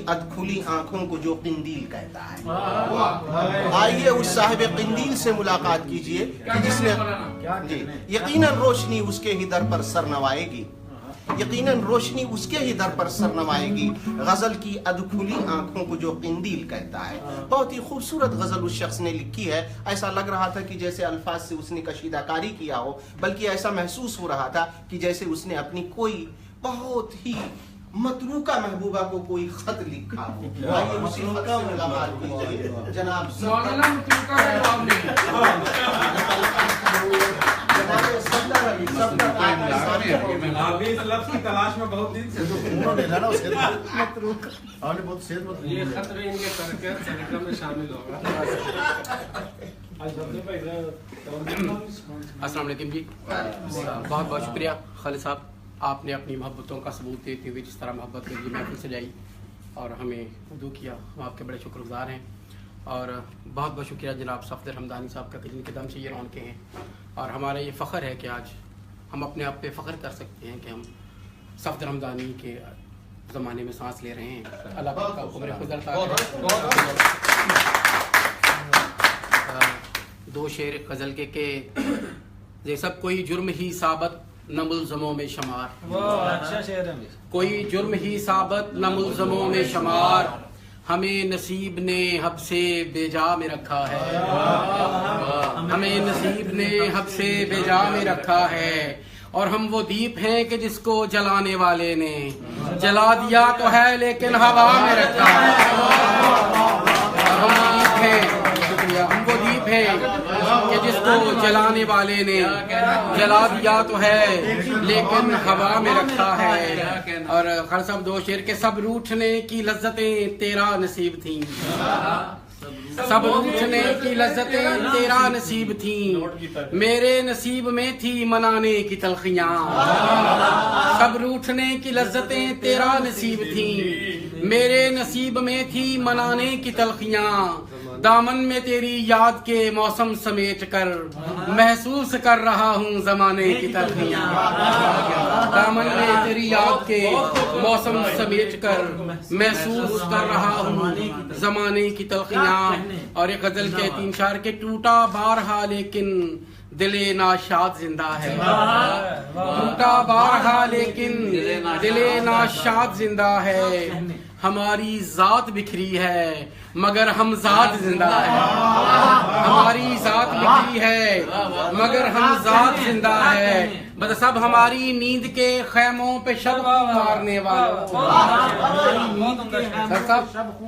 ادکھلی آنکھوں کو جو قندیل کہتا ہے. آئیے اس صاحب قندیل سے ملاقات کیجئے کہ جس نے جی یقیناً روشنی اس کے ہی در پر سر نوائے گی, یقیناً روشنی اس کے ہی در پر سر نوائے گی. غزل کی ادکھلی آنکھوں کو جو قندیل کہتا ہے. بہت ہی خوبصورت غزل اس شخص نے لکھی ہے. ایسا لگ رہا تھا کہ جیسے الفاظ سے اس نے کشیدہ کاری کیا ہو, بلکہ ایسا محسوس ہو رہا تھا کہ جیسے اس نے اپنی کوئی بہت ہی متروکہ محبوبہ کو کوئی خط لکھا ہو. آئیے اسی خط سے ملاقات کیجئے جناب تلاش میں بہت دن سے شامل ہوگا. السلام علیکم جی, بہت بہت شکریہ خالد صاحب, آپ نے اپنی محبتوں کا ثبوت دیتے ہوئے جس طرح محبت کے لیے محفل سجائی اور ہمیں اردو کیا, ہم آپ کے بڑے شکر گزار ہیں. اور بہت بہت شکریہ جناب صفدر حمدانی صاحب کا کہ جن کے دم سے یہ رون کے ہیں. اور ہمارا یہ فخر ہے کہ آج ہم اپنے آپ پہ فخر کر سکتے ہیں کہ ہم صفدر حمدانی کے زمانے میں سانس لے رہے ہیں. اللہ پاک کا عمر خضر تھا. دو شعر غزل کے کہ یہ سب کوئی جرم ہی ثابت نہ ملزموں میں شمار, کوئی جرم ہی ثابت نہ ملزموں میں شمار, ہمیں نصیب نے حب سے بے جا میں رکھا ہے, ہمیں نصیب نے حب سے بے جا میں رکھا ہے. اور ہم وہ دیپ ہیں کہ جس کو جلانے والے نے جلا دیا تو ہے لیکن ہوا میں رکھا ہے. ہم وہ دیپ ہیں کہ جس کو جلانے والے نے جلا دیا تو ہے لیکن ہوا میں رکھا ہے. اور خالد صاحب دو شعر کے سب روٹھنے کی لذتیں تیرا نصیب تھیں, سب روٹھنے کی لذتیں تیرا نصیب تھیں, میرے نصیب میں تھی منانے کی تلخیاں. سب روٹھنے کی لذتیں تیرا نصیب تھیں, میرے نصیب میں تھی منانے کی تلخیاں. دامن میں تیری یاد کے موسم سمیٹ کر محسوس کر رہا ہوں زمانے کی تلخیاں. دامن میں تیری یاد کے موسم سمیٹ کر محسوس کر رہا ہوں زمانے کی تلخیاں. اور ایک غزل کے تین شعر کے ٹوٹا بارہا لیکن دل ناشاد زندہ ہے, ٹوٹا بارہا لیکن دل ناشاد زندہ ہے. ہماری ذات بکھری ہے مگر ہم ذات زندہ ہے, ہماری ذات بکھری ہے مگر ہم ذات زندہ ہے. بس سب ہماری نیند کے خیموں پہ شب مارنے والوں,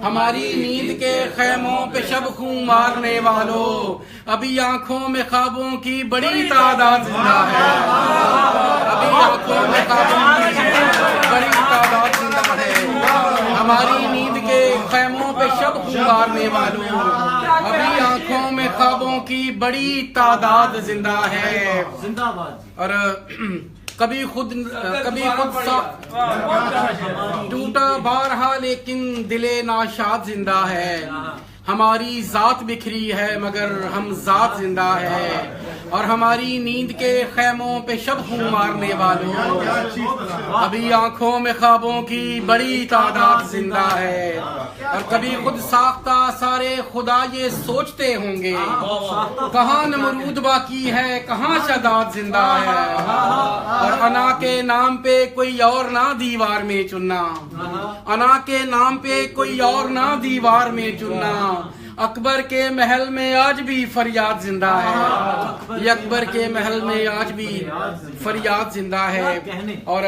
ہماری نیند کے خیموں پہ شب خون مارنے والوں, ابھی آنکھوں میں خوابوں کی بڑی تعداد زندہ ہے, ابھی آنکھوں میں خوابوں کی بڑی تعداد زندہ ہے. ہماری نیند کے خیموں پہ شب خون مارنے والوں, ابھی آنکھوں میں خوابوں کی بڑی تعداد زندہ ہے. اور کبھی خود ٹوٹا بارہا لیکن دل ناشاد زندہ ہے. ہماری ذات بکھری ہے مگر ہم ذات زندہ ہے. اور ہماری نیند کے خیموں پہ شب خون مارنے والوں, ابھی آنکھوں میں خوابوں کی بڑی تعداد زندہ ہے. اور کبھی خود ساختہ سارے خدا یہ سوچتے ہوں گے کہاں نمرود باقی ہے کہاں شداد زندہ ہے. اور انا کے نام پہ کوئی اور نہ دیوار میں چننا, انا کے نام پہ کوئی اور نہ دیوار میں چننا. اکبر کے محل میں آج بھی فریاد زندہ ہے, اکبر کے محل میں آج بھی فریاد زندہ ہے. اور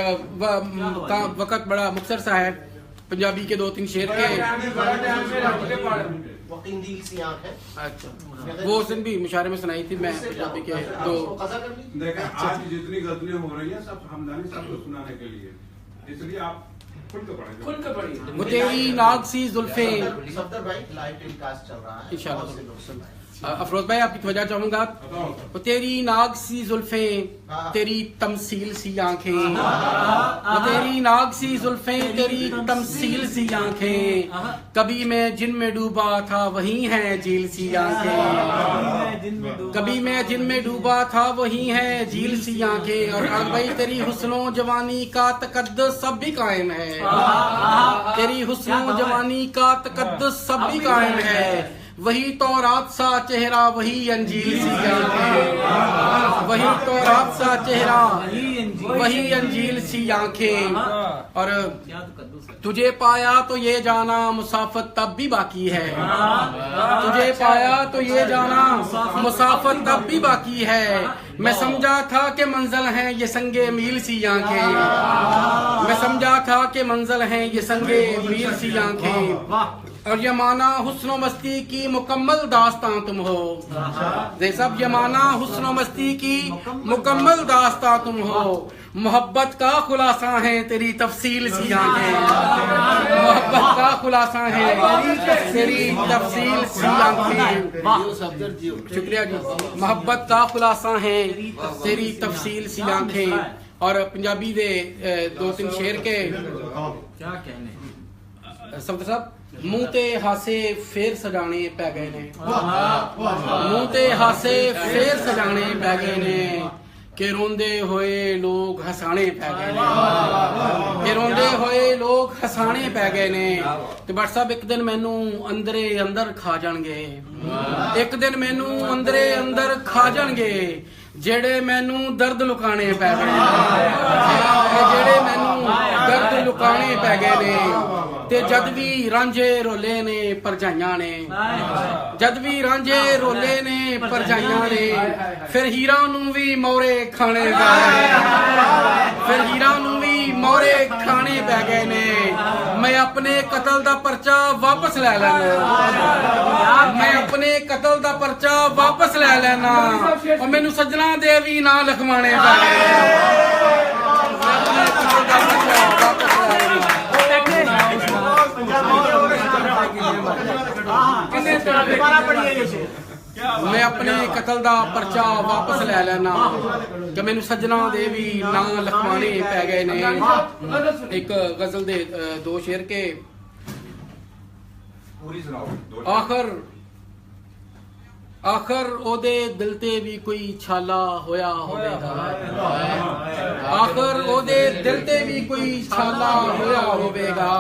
وقت بڑا مختصر سا ہے, پنجابی کے دو تین شعر کے وہ اس دن بھی مشاعرے میں سنائی تھی میں پنجابی کے دو. دیکھیں آج جتنی غزلیں ہو رہی ہیں سب حمدانی صاحب کو سنانے کے لیے, اس لیے آپ وہ تیری ناگ سی زلفیں صفدر بھائی لائیو ٹیلی کاسٹ چل رہا ہے, انشاءاللہ. अफरोज भाई आपकी वजह चाहूंगा। वो तेरी नाग सी जुल्फें, तेरी तमसील सी आंखें, वो तेरी नाग सी जुल्फें, तेरी तमसील सी आंखें, कभी मैं जिन में डूबा था वही है झील सी आंखें, कभी मैं जिन में डूबा था वही है झील सी आंखें। और भाई तेरी हुस्नो जवानी का तकद्दुस सब भी कायम है, तेरी हुस्नो जवानी का तकद्दुस सब भी कायम है, वही तौरात सा चेहरा वही अंजील सी आंखें, वही तौरात सा चेहरा वही अंजील सी आंखें। और तुझे पाया तो ये जाना मुसाफत तब भी बाकी है, तुझे पाया तो ये जाना मुसाफत तब भी बाकी है, मैं समझा था कि मंजिल है ये संगे मील सी आंखें, मैं समझा था कि मंजिल है ये संगे मील सी आंखें। और यमाना हुस्नो मस्ती की मुकम्मल दास्तां तुम हो, ये सब यमाना हुस्नो मस्ती की मुकम्मल दास्तां तुम हो, मोहब्बत का खुलासा है तेरी तफसील सी आंखें, मोहब्बत का खुलासा है तेरी तफसील सी आंखें। शुक्रिया जी। मोहब्बत का खुलासा है तेरी तफसील सी आंखें। और पंजाबी दे 2-3 शेर के क्या कहने सफदर साहब। मुंह ते हासे फेर सजाने पै गए ने, मुंह ते हासे फेर सजाने पै गए ने, के रोंदे होए लोग हसाने पै गए ने, के रोंदे होए लोग हसाने पै गए ने। ते बट साहब एक दिन मैनू अंदरे अंदर खा जाणगे, एक दिन मैनू अंदरे अंदर खा जाणगे, जेड़े मैनू दर्द लुकाने पै गए ने, जेड़े मैनू दर्द लुकाने पै गए ने। ते जद भी रांझे रोले ने परजाइयां ने, जद भी रांझे रोले ने परजाइयां ने, फिर हीरा नू भी मोरे खाने पै गए, फिर हीरा नू भी मोरे खाने पै गए ने। मैं अपने कतल दा पर्चा वापस ले लेना, मैं अपने कतल दा पर्चा वापस ले लेना, और मैनू सजना दे भी ना लखवाने पै गए, मैं अपने कतल दा पर्चा वापस ले लेना। मैं अपने कतल दा पर्चा वापस ले लेना, कि मैनू सजना दे भी ना लखवाने पै गए ने। एक गजल दे 2 शेर के आखर ओदे दिल ते भी कोई छाला होया होवेगा, आखर ओदे दिल ते भी कोई छाला होया होवेगा,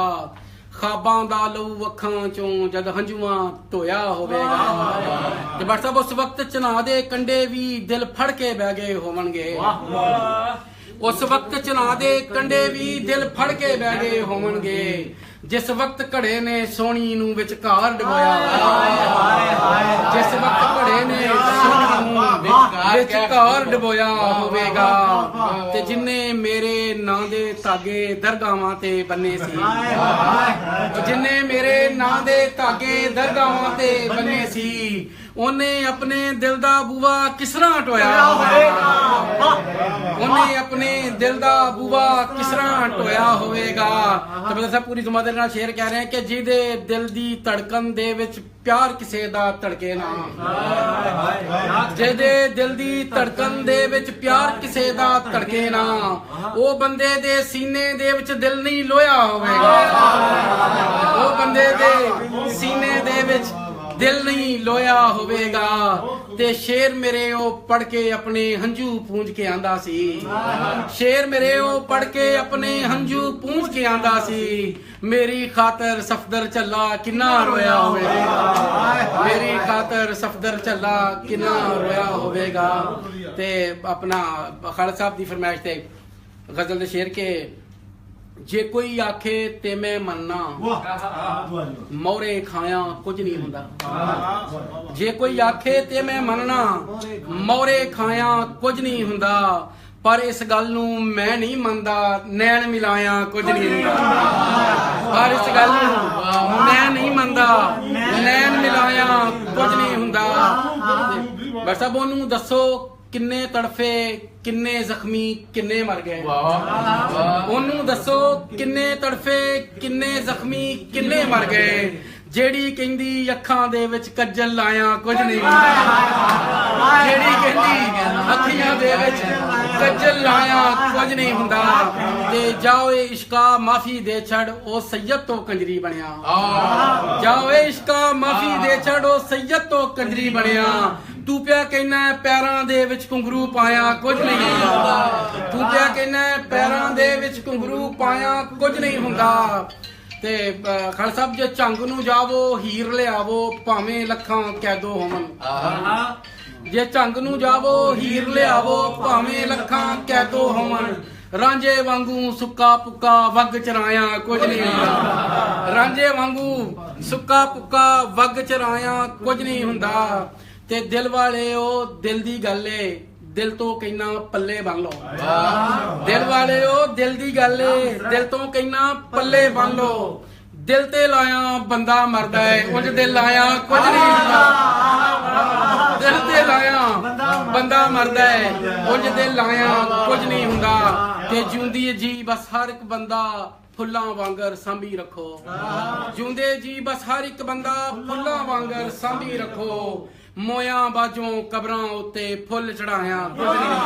खाबां दा लहू अखां चों जद हंजुआं धोया होवेगा। ते बट साहब उस वक्त चना दे कंडे भी दिल फड़ के बह गए होवणगे, उस वक्त चना दे कंडे भी दिल फड़ के बह गए होवणगे, जिस वक्त घड़े ने सोनी नू विचकार डबोया, जिस वक्त घड़े ने सोनी नू विचकार डबोया होवेगा, ते जिन्ने मेरे नां दे धागे दरगाहां ते बन्ने सी, जिन्ने मेरे नां दे धागे दरगाहां ते बन्ने सी, ओने अपने दिल दा बूआ किस तरह टोया होवेगा, ओने अपने दिल दा बूआ किस तरह टोया होवेगा। तो मतलब साहब पूरी जुमादारी नाल शेर कह रहे हैं कि जिहदे दिल दी धड़कन दे विच प्यार किसे दा धड़के ना, जिहदे दिल दी धड़कन दे विच प्यार किसे दा धड़के ना, ओ बंदे दे सीने दे विच दिल नहीं लोया होवेगा, ओ बंदे दे सीने दे विच दिल नहीं लोया होवेगा। ते शेर मेरे ओ पढ़ के अपने हंझू पूंज के आंदा सी, शेर मेरे ओ पढ़ के अपने हंझू पूंज के आंदा सी, मेरी खातर सफदर चला किन्ना रोया होवेगा, मेरी खातर सफदर चला किन्ना रोया होवेगा। ते अपना खालिद साहब दी फरमाइश ते गजल दे शेर के जे कोई आखे ते मैं मन्ना, मोरे खाया कुछ नहीं हुंदा, जे कोई आखे ते मैं मन्ना, मोरे खाया कुछ नहीं हुंदा, पर इस गल नू मैं नहीं मनदा, नैन मिलाया कुछ नहीं हुंदा, पर इस गल नू मैं नहीं मनदा, नैन मिलाया कुछ नहीं हुंदा। बस साहब ओनू दसो किन्ने तड़फे किन्ने जख्मी किन्ने मर गए, ओनू दसो किन्ने तड़फे किन्ने जख्मी किन्ने मर गए, ਜਿਹੜੀ ਕਹਿੰਦੀ ਅੱਖਾਂ ਦੇ ਵਿੱਚ ਕੱਜਲ ਲਾਇਆ ਕੁਝ ਨਹੀਂ ਹੁੰਦਾ, ਜਿਹੜੀ ਕਹਿੰਦੀ ਅੱਖੀਆਂ ਦੇ ਵਿੱਚ ਕੱਜਲ ਲਾਇਆ ਕੁਝ ਨਹੀਂ ਹੁੰਦਾ, ਤੇ ਜਾਓ ਏ ਇਸ਼ਕਾ ਮਾਫੀ ਦੇ ਛੱਡ ਉਹ ਸੈਯਦ ਤੋਂ ਕੰਜਰੀ ਬਣਿਆ, ਜਾਓ ਏ ਇਸ਼ਕਾ ਮਾਫੀ ਦੇ ਛੱਡ ਉਹ ਸੈਯਦ ਤੋਂ ਕੰਜਰੀ ਬਣਿਆ, ਤੂੰ ਪਿਆ ਕਹਿਣਾ ਪੈਰਾਂ ਦੇ ਵਿੱਚ ਘੁੰਗਰੂ ਪਾਇਆ ਕੁਝ ਨਹੀਂ ਹੁੰਦਾ, ਤੂੰ ਪਿਆ ਕਹਿਣਾ ਪੈਰਾਂ ਦੇ ਵਿੱਚ ਘੁੰਗਰੂ ਪਾਇਆ ਕੁਝ ਨਹੀਂ ਹੁੰਦਾ। ਤੇ ਖਾਲਸਾ ਸਾਹਿਬ ਜੇ ਝੰਗ ਨੂੰ ਜਾਵੋ ਹੀਰ ਲਿਆਵੋ ਭਾਵੇਂ ਲੱਖਾਂ ਕੈਦੋ ਹੋਵਨ, ਜੇ ਝੰਗ ਨੂੰ ਜਾਵੋ ਹੀਰ ਲਿਆਵੋ ਭਾਵੇਂ ਲੱਖਾਂ ਕੈਦੋ ਹੋਵਨ, ਰਾਂਝੇ ਵਾਂਗੂ ਸੁੱਕਾ ਪੁੱਕਾ ਵੱਗ ਚਰਾਇਆ ਕੁਝ ਨਹੀਂ ਹੁੰਦਾ, ਰਾਂਝੇ ਵਾਂਗੂ ਸੁੱਕਾ ਪੁੱਕਾ ਵੱਗ ਚਰਾਇਆ ਕੁਝ ਨਹੀਂ ਹੁੰਦਾ। ਤੇ ਦਿਲ ਵਾਲੇ ਉਹ ਦਿਲ ਦੀ ਗੱਲ ਏ ਦਿਲ ਤੋਂ ਕਹਿਣਾ ਪੱਲੇ ਬੰਨ ਲਓ, ਦਿਲ ਵਾਲੇ ਉਹ ਦਿਲ ਦੀ ਗੱਲ ਏ ਦਿਲ ਤੋਂ ਕਹਿਣਾ ਪੱਲੇ ਬੰਨ ਲਓ, ਦਿਲ ਤੇ ਲਾਇਆ ਬੰਦਾ ਮਰਦਾ ਏ ਉਂਝ ਦਿਲ ਲਾਇਆ ਕੁਝ ਨਹੀਂ ਹੁੰਦਾ, ਦਿਲ ਤੇ ਲਾਇਆ ਬੰਦਾ ਮਰਦਾ ਏ ਉਂਝ ਦਿਲ ਲਾਇਆ ਕੁਝ ਨਹੀਂ ਹੁੰਦਾ। ਤੇ ਜਿਉਂਦੀ ਜੀ ਬਸ ਹਰ ਇੱਕ ਬੰਦਾ ਫੁੱਲਾਂ ਵਾਂਗਰ ਸਾਂਭੀ ਰੱਖੋ, ਜਿਉਂਦੇ ਜੀ ਬਸ ਹਰ ਇੱਕ ਬੰਦਾ ਫੁੱਲਾਂ ਵਾਂਗਰ ਸਾਂਭੀ ਰੱਖੋ, ਮੋਇਆਂ ਬਾਜੋਂ ਕਬਰਾਂ ਉੱਤੇ ਫੁੱਲ ਚੜਾਇਆ ਕੁਝ ਨਹੀਂ।